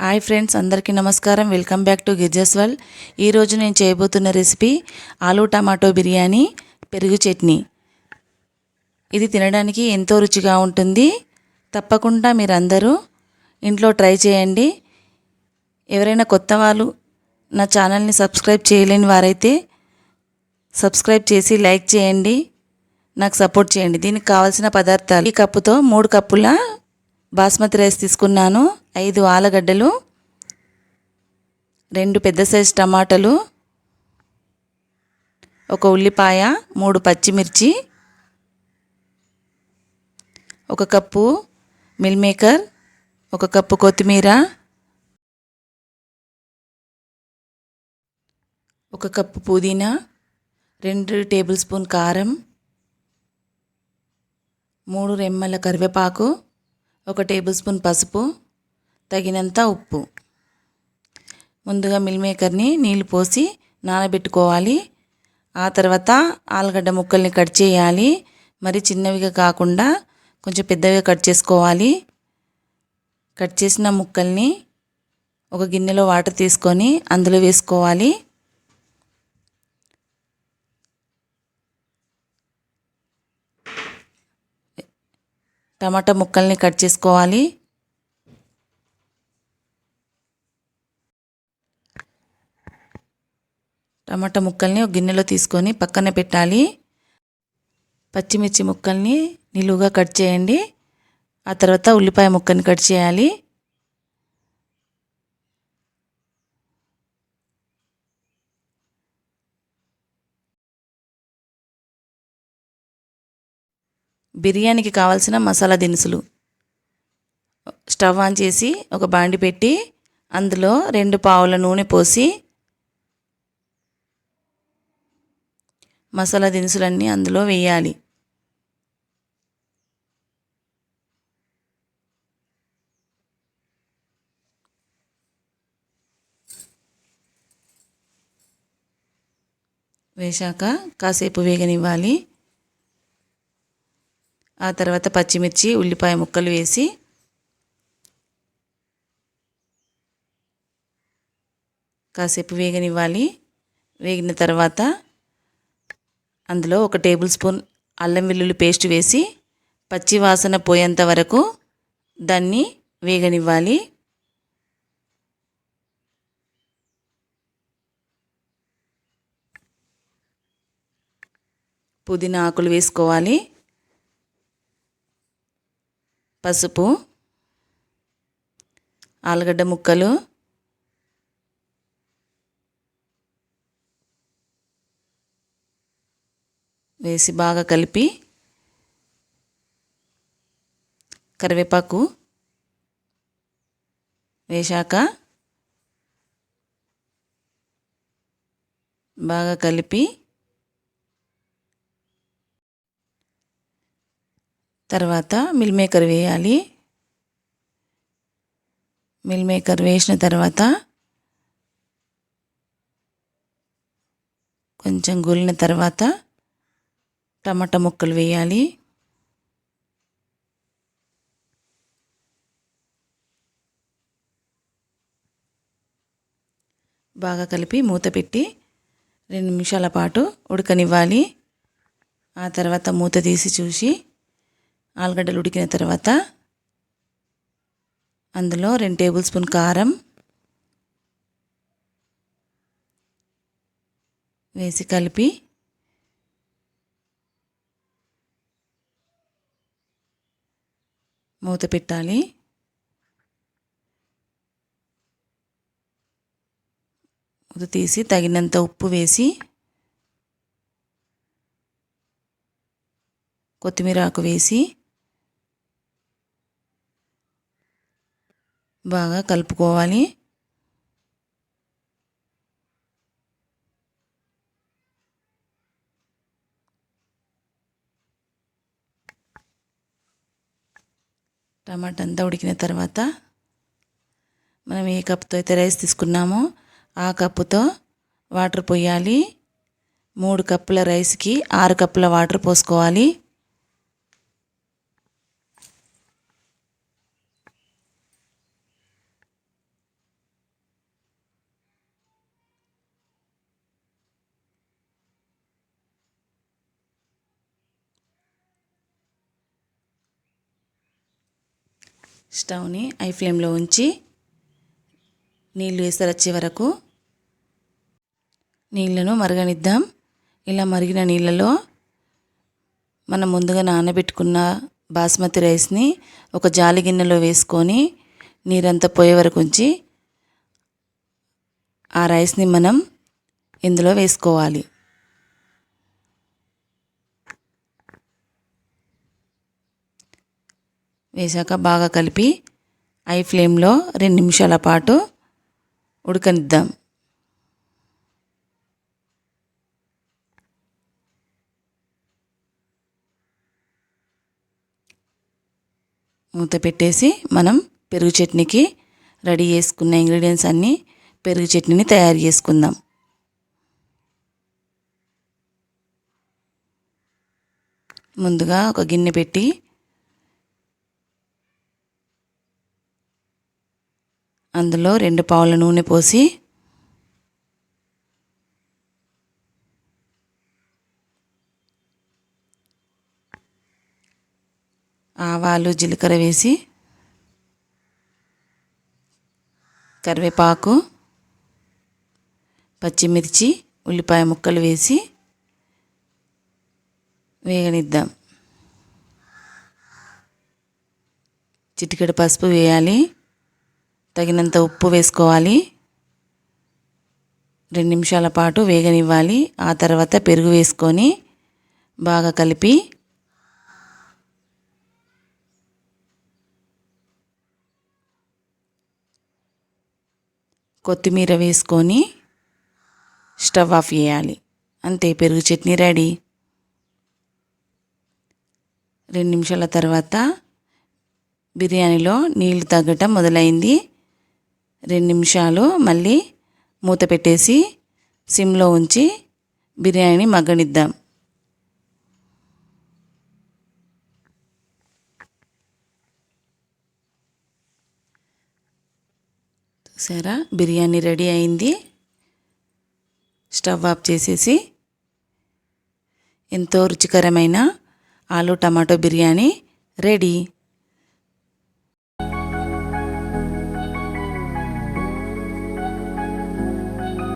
Hi friends, అందరికీ నమస్కారం. Welcome back to గిర్జస్ వరల్డ్. ఈరోజు నేను చేయబోతున్న రెసిపీ ఆలూ టమాటో బిర్యానీ, పెరుగు చట్నీ. ఇది తినడానికి ఎంతో రుచిగా ఉంటుంది. తప్పకుండా మీరందరూ ఇంట్లో ట్రై చేయండి. ఎవరైనా కొత్త వాళ్ళు నా ఛానల్ని సబ్స్క్రైబ్ చేయలేని వారైతే సబ్స్క్రైబ్ చేసి లైక్ చేయండి, నాకు సపోర్ట్ చేయండి. దీనికి కావాల్సిన పదార్థాలు: ఈ కప్పుతో 3 కప్పుల బాస్మతి రైస్ తీసుకున్నాను, 5 ఆలుగడ్డలు, 2 పెద్ద సైజు టమాటాలు, 1 ఉల్లిపాయ, 3 పచ్చిమిర్చి, 1 కప్పు మిల్ మేకర్, 1 కప్పు కొత్తిమీర, 1 కప్పు పుదీనా, 2 టేబుల్ స్పూన్ కారం, 3 రెమ్మల కరివేపాకు, 1 టేబుల్ స్పూన్ పసుపు, తగినంత ఉప్పు. ముందుగా మిల్ మేకర్ని నీళ్ళు పోసి నానబెట్టుకోవాలి. ఆ తర్వాత ఆలుగడ్డ ముక్కల్ని కట్ చేయాలి. మరి చిన్నవిగా కాకుండా కొంచెం పెద్దవిగా కట్ చేసుకోవాలి. కట్ చేసిన ముక్కల్ని ఒక గిన్నెలో వాటర్ తీసుకొని అందులో వేసుకోవాలి. టమాటా ముక్కల్ని కట్ చేసుకోవాలి. టమాటా ముక్కల్ని ఒక గిన్నెలో తీసుకొని పక్కన పెట్టాలి. పచ్చిమిర్చి ముక్కల్ని నిలువుగా కట్ చేయండి. ఆ తర్వాత ఉల్లిపాయ ముక్కని కట్ చేయాలి. బిర్యానీకి కావాల్సిన మసాలా దినుసులు: స్టవ్ ఆన్ చేసి ఒక బాండి పెట్టి అందులో 2 పావుల నూనె పోసి మసాలా దినుసులన్నీ అందులో వేయాలి. వేశాక కాసేపు వేగనివ్వాలి. ఆ తర్వాత పచ్చిమిర్చి, ఉల్లిపాయ ముక్కలు వేసి కాసేపు వేగనివ్వాలి. వేగిన తర్వాత అందులో 1 టేబుల్ స్పూన్ అల్లం వెల్లుల్లి పేస్ట్ వేసి పచ్చి వాసన పోయేంత వరకు దాన్ని వేగనివ్వాలి. పుదీనా ఆకులు వేసుకోవాలి. పసుపు, ఆలుగడ్డ ముక్కలు, వేసి బాగా కలిపి కరివేపాకు వేశాక బాగా కలిపి తర్వాత మిల్ మేకర్ వేయాలి. మిల్ మేకర్ వేసిన తర్వాత కొంచెం గోలిన తర్వాత టమాటా ముక్కలు వేయాలి. బాగా కలిపి మూత పెట్టి 2 నిమిషాల పాటు ఉడకనివ్వాలి. ఆ తర్వాత మూత తీసి చూసి ఆలుగడ్డలు ఉడికిన తర్వాత అందులో 2 టేబుల్ స్పూన్ కారం వేసి కలిపి మూత పెట్టాలి. మూత తీసి తగినంత ఉప్పు వేసి కొత్తిమీర ఆకు వేసి బాగా కలుపుకోవాలి. టమాటా అంతా ఉడికిన తర్వాత మనం ఏ కప్పుతో అయితే రైస్ తీసుకున్నామో ఆ కప్పుతో వాటర్ పోయాలి. 3 కప్పుల రైస్కి 6 కప్పుల వాటర్ పోసుకోవాలి. స్టవ్ని హై ఫ్లేమ్లో ఉంచి నీళ్ళు ఎసరొచ్చే వరకు నీళ్ళను మరగనిద్దాం. ఇలా మరిగిన నీళ్ళలో మనం ముందుగా నానబెట్టుకున్న బాస్మతి రైస్ని ఒక జాలి గిన్నెలో వేసుకొని నీరంతా పోయే వరకు ఉంచి ఆ రైస్ని మనం ఇందులో వేసుకోవాలి. వేసాక బాగా కలిపి హై ఫ్లేమ్లో 2 నిమిషాల పాటు ఉడకనిద్దాం. మూత పెట్టేసి మనం పెరుగు చట్నీకి రెడీ చేసుకున్న ఇంగ్రీడియంట్స్ అన్నీ పెరుగు చట్నీని తయారు చేసుకుందాం. ముందుగా ఒక గిన్నె పెట్టి అందులో 2 పావుల నూనె పోసి ఆవాలు జీలకర్ర వేసి కరివేపాకు పచ్చిమిర్చి ఉల్లిపాయ ముక్కలు వేసి వేగనిద్దాం. చిటికెడు పసుపు వేయాలి. తగినంత ఉప్పు వేసుకోవాలి. 2 నిమిషాల పాటు వేగనివ్వాలి. ఆ తర్వాత పెరుగు వేసుకొని బాగా కలిపి కొత్తిమీర వేసుకొని స్టవ్ ఆఫ్ చేయాలి. అంతే, పెరుగు చట్నీ రెడీ. 2 నిమిషాల తర్వాత బిర్యానీలో నీళ్లు తగ్గటం మొదలైంది. 2 నిమిషాలు మళ్ళీ మూత పెట్టేసి సిమ్లో ఉంచి బిర్యానీని మగ్గనిద్దాం. చూసారా, బిర్యానీ రెడీ అయింది. స్టవ్ ఆఫ్ చేసేసి ఎంతో రుచికరమైన ఆలు టమాటో బిర్యానీ రెడీ.